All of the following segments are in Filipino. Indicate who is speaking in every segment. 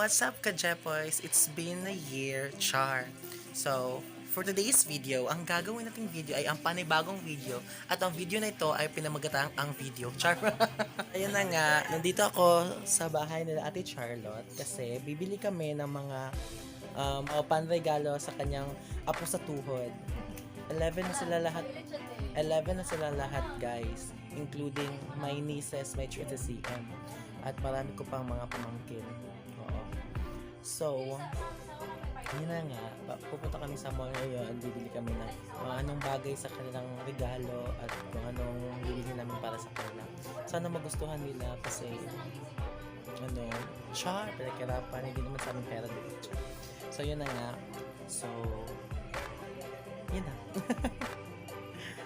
Speaker 1: what's up ka-Jepoys? It's been a year, char. So, for today's video, ang gagawin nating video ay ang panibagong video. At ang video na ito ay pinamagatang ang video, char. Ayun na nga, nandito ako sa bahay nila Ate Charlotte kasi bibili kami ng mga panregalo sa kanyang apo sa tuhod. 11 na sila lahat. 11 na sila lahat, guys. Including my nieces, my Tita CM. At marami ko pang mga pamangkin. Oo. So, yun na nga. Pupunta kami sa mall ngayon. Bibili kami ng mga anong bagay sa kanilang regalo at kung anong bibili namin para sa kanila. Sana magustuhan nila kasi char, pinakirapan. Hindi naman sa amin pera dito. So, yun na nga. So, yun na.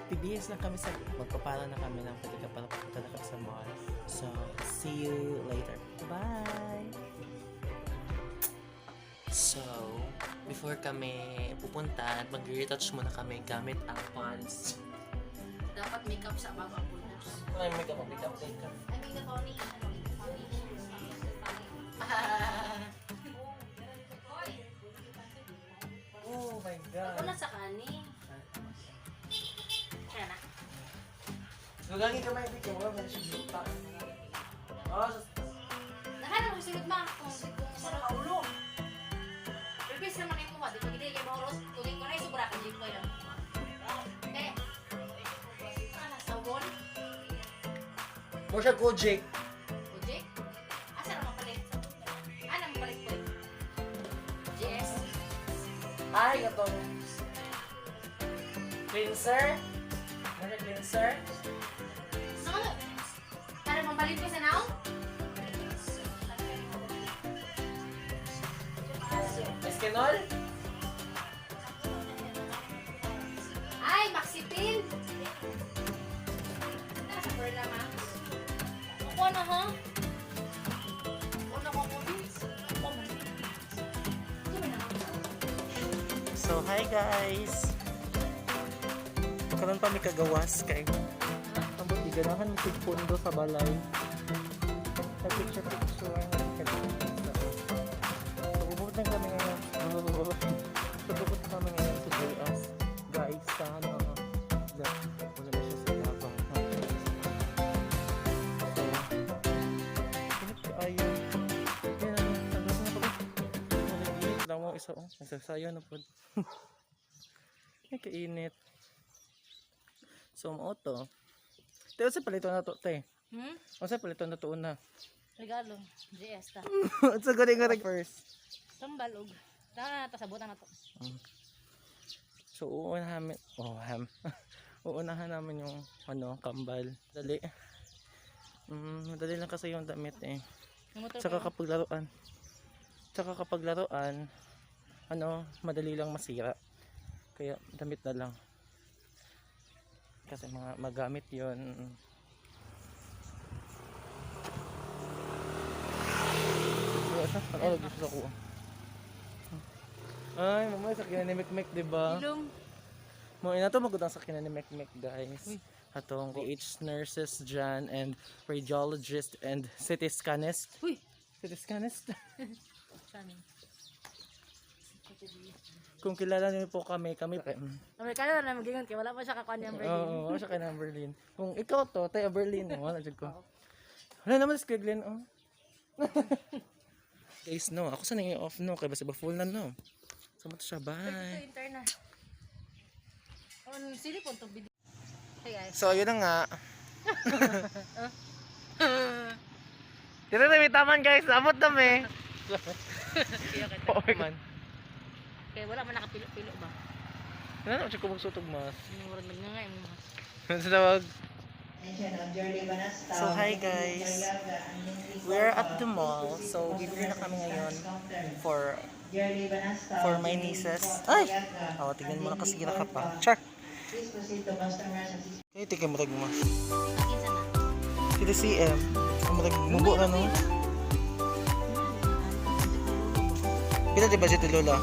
Speaker 1: PBS na kami sa magpapala na kami ng patika para pupunta na kami sa mall. So, see you later. Bye! So, before kami pupunta, mag-retouch muna kami gamit ang pants.
Speaker 2: Dapat makeup sa bago ang bulos.
Speaker 1: Ay, makeup.
Speaker 2: Ay, makeup foundation.
Speaker 1: Oh my
Speaker 2: Ako
Speaker 1: God!
Speaker 2: na sa kani. Kaya na.
Speaker 1: Lugangin ka may video. Wala na siya dito. Oh,
Speaker 2: Nahanap ko silid ma. Kung sa nakaulo. Pipis naman yung kuha. Di ba gila yung moros? Tuloy ko na yung sobra ka. Di ko yun. Eh. Sabon.
Speaker 1: mo siya Gojek.
Speaker 2: Ujik. Asa naman palit? Naman palit po? GS.
Speaker 1: Ay, itong cleanser. Ano cleanser?
Speaker 2: Ano? Para mapalit ko sa now?
Speaker 1: Eskenol?
Speaker 2: Ay, Maxipil! Nasa Perla, ma. Ako na, ha? Ako na,
Speaker 1: So, hi guys! Karon pa may kagawas kay ambot di ganahan mo sig pundo sa balay. Sa picture. So, bubukod na kami ngayon. Bubukod na kami ngayon sa JS. Guys, sana wala na siya sa labang. So, pinip siya ayun. Yan, tanggas na pag nalagit lang mo isa. Nagsasayo na po. Ay, kainit. So, auto. Pero sa palito na to, te. O sa palito na to una.
Speaker 2: Regalo. GS ta.
Speaker 1: At sa galing nga first.
Speaker 2: Tambalog. Tama na, tasabutan na to.
Speaker 1: So, uunahan namin, uunahan namin yung, kambal. Dali. Madali lang kasi yung damit eh. Tsaka kapag laruan, madali lang masira. Kaya, damit na lang. Kasi mga magamit yun. Ano gusto ko? Ay, mamay sakyan ni Mekmek, diba?
Speaker 2: Ilong.
Speaker 1: Mo ina to magudang sakyan ni Mekmek, guys. Atong PH nurses dyan and radiologist and CT scanist.
Speaker 2: Uy!
Speaker 1: CT scanist.
Speaker 2: Saan?
Speaker 1: Kung kilala niyo po kami.
Speaker 2: Amerikano na magingon kaya wala pa siya kakuha niyang Berlin.
Speaker 1: Oo, siya kaya ng Berlin. Kung ikaw to, tayo Berlin. Wala dyan ko. Wala naman si Glenn, Guys, no. Ako sana yung off, no. Kaya basta ba full na, no. Sama to siya, bye.
Speaker 2: Ito interna. Sili po itong video. Hey guys.
Speaker 1: So, yun na nga. Dito na may taman, guys. Amot na may. Oo, man.
Speaker 2: Kaya wala man nakapilo-pilo ba?
Speaker 1: Ano na siya kumagsusutog mas?
Speaker 2: Murag nagnangay ang mas.
Speaker 1: Ano sa tawag? So, hi guys. We're at the mall. So, bibili na kami ngayon for my nieces. Ay! Tingnan mo na kasi gira ka pa. Char! Kaya tika mo mo.
Speaker 2: Kinsa na?
Speaker 1: Kita CM. Mubo na no? Pila di budget ni Lola?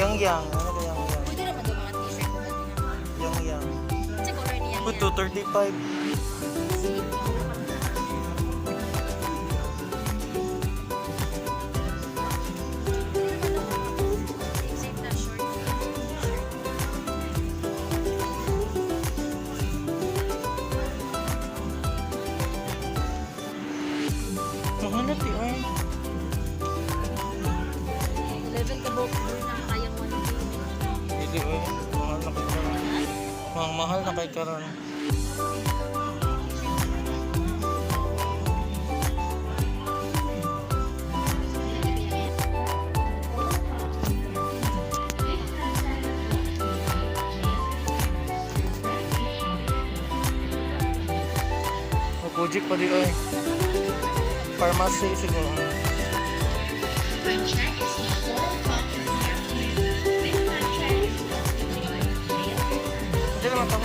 Speaker 1: Yang. Ano ba yang?
Speaker 2: Pwede naman ito mga t-shirt.
Speaker 1: Yang.
Speaker 2: Check order niya.
Speaker 1: Ito, 35. Mahal na kay karon. Gojek pa di ay. Pharmacy siguro. Hindi naman pa.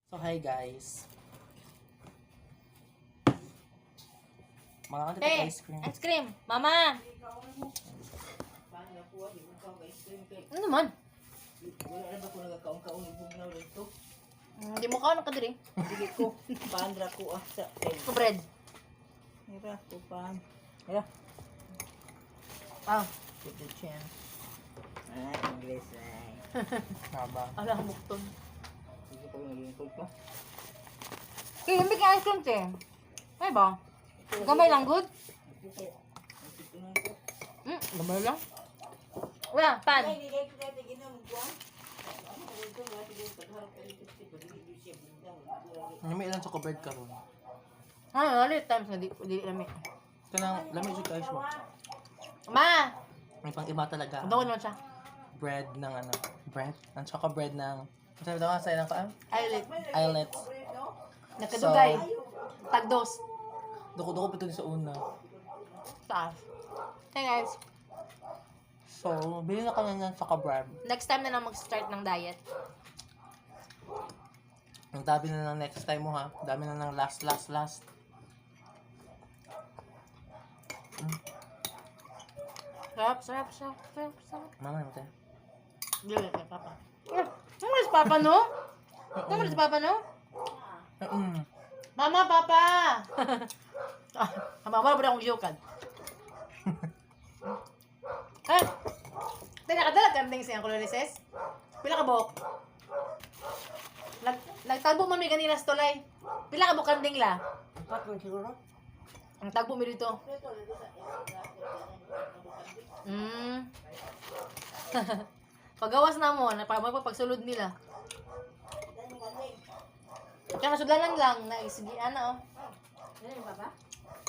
Speaker 1: So hi guys. Mga kanto ice cream.
Speaker 2: Ice cream. Mama! Ano naman?
Speaker 3: Wala na ba ko nagakaong-kaong ibugnaw dito?
Speaker 2: Hindi mo ka diri.
Speaker 3: Sige ko, paandra ko sa
Speaker 2: Ko bread.
Speaker 3: Mira ko pan. Mira,
Speaker 2: Ah,
Speaker 3: put the chin. English ay.
Speaker 1: Haba.
Speaker 2: ala mukton.
Speaker 3: Sige ko yung lingkod ko.
Speaker 2: Kaya yung bigyan ice cream te. Ay ba? Gamay lang good? Gamay lang? Wala, pan.
Speaker 3: Hindi kayo kaya ginom ko.
Speaker 1: Lami ilan sa bread karon.
Speaker 2: Ah, ulit times na di lami.
Speaker 1: Kanang lami jud guys mo.
Speaker 2: Ma!
Speaker 1: May pang iba talaga.
Speaker 2: Daw naman siya.
Speaker 1: Bread ng ano, bread, ang choco bread ng sabi daw sa ilang kaan?
Speaker 2: Ay, ulit.
Speaker 1: Eyelet.
Speaker 2: Nakadugay. Tagdos.
Speaker 1: Duko-duko pa ito sa una.
Speaker 2: Taas. Hey guys,
Speaker 1: So, bili na kanya ng choco bread.
Speaker 2: next time na lang mag-start ng diet.
Speaker 1: Ang dami na ng next time mo ha. Dami na ng last.
Speaker 2: Sarap.
Speaker 1: Mama naman tayo.
Speaker 2: Dili kay Papa. Naman si Papa, no? Naman si Papa, no? Mama, Papa! Mama, wala akong liyukad. Eh! Tayo nakadalag kanding siyang kolorises. Pila ka buhok? Nagtagbo man may kanina sa tulay. Pila ka buhok kanding la?
Speaker 3: Pat man siguro.
Speaker 2: Ang tagbo mo dito. Pagawas na mo, pagsulod nila. Kaya kasudlanan lang, naisigian na oh.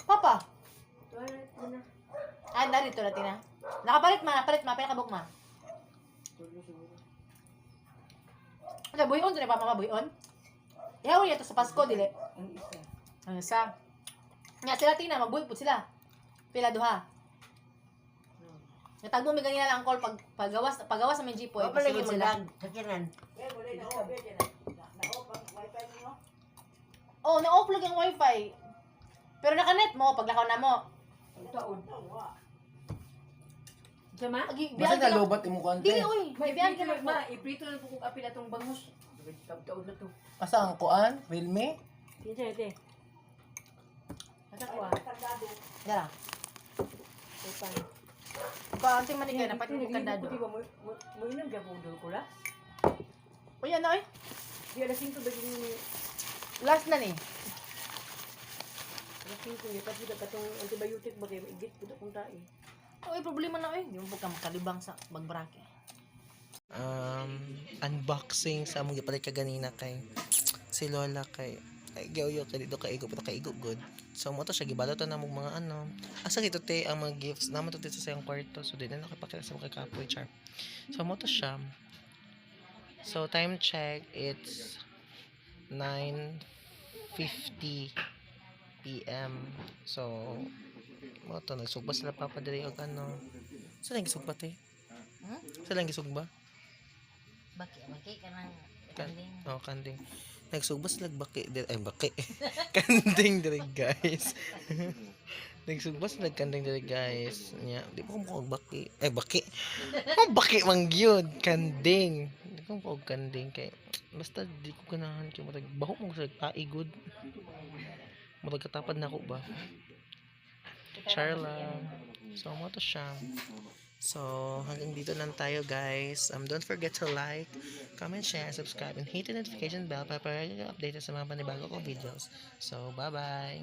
Speaker 2: Papa? Ah, narito natin na. Napalit ma, pila ka buhok ma. Ano, buyon to ni Papa ma, buyon? Ihaw niya to sa Pasko, dili. Ang isa. Nga sila tina, magbuhay po sila. Pila duha. Natagbo mi ganina lang call pagawas sa may jeep po, ipasulod sila.
Speaker 3: Sakinan.
Speaker 2: Oh, na-off lang yung wifi. Pero naka-net mo, paglakaw na mo.
Speaker 3: Taon. Sama?
Speaker 1: Basta na lobat imo konti.
Speaker 2: Dili, uy. Bibiyan ka na po.
Speaker 3: Iprito na po kung apil atong bangus. Taon na to.
Speaker 1: Asa ang kuan? Wilme?
Speaker 3: Kinsa ite? Asa ko ah?
Speaker 2: Dara. Kaunti man ikaw, dapat yung kandado.
Speaker 3: Mo inam ka po ko la?
Speaker 2: Uy, ano eh?
Speaker 3: Di alas 5 ba yung
Speaker 2: Last na ni.
Speaker 3: alas 5 ni pati katong antibiotic ba kay igit pud akong tae.
Speaker 2: Uy, problema na eh. Di mo po ka makalibang sa bagbrake.
Speaker 1: Unboxing sa among gipalit ka ganina kay si Lola kay gawyo kay dito kay igo good. So mo to siya gibalot na mong mga ano. Asa gito te ang mga gifts naman to dito sa iyang kwarto. So di na nakapakita sa mga kapoy char. So mo to siya. So time check it's 9:50 PM. So mo to nagsugba sila papa diri og ano. Saan lang gisugba te? Saan lang gisugba?
Speaker 2: Baki ka ng
Speaker 1: kanding. Oh, kanding. Nagsugba sila baki. Baki. Kanding diri guys. Nagsugba sila kanding diri guys. Nya, di ko mo baki. Baki. Oh, baki man gyud, kanding. Di ko mo kanding kay basta di ko ganahan kay murag baho mo sa paigod. Murag katapad na ako ba. Charla. So mo to siya. So, hanggang dito lang tayo guys. Don't forget to like, comment, share, subscribe, and hit the notification bell para update sa mga panibago kong videos. So, bye-bye!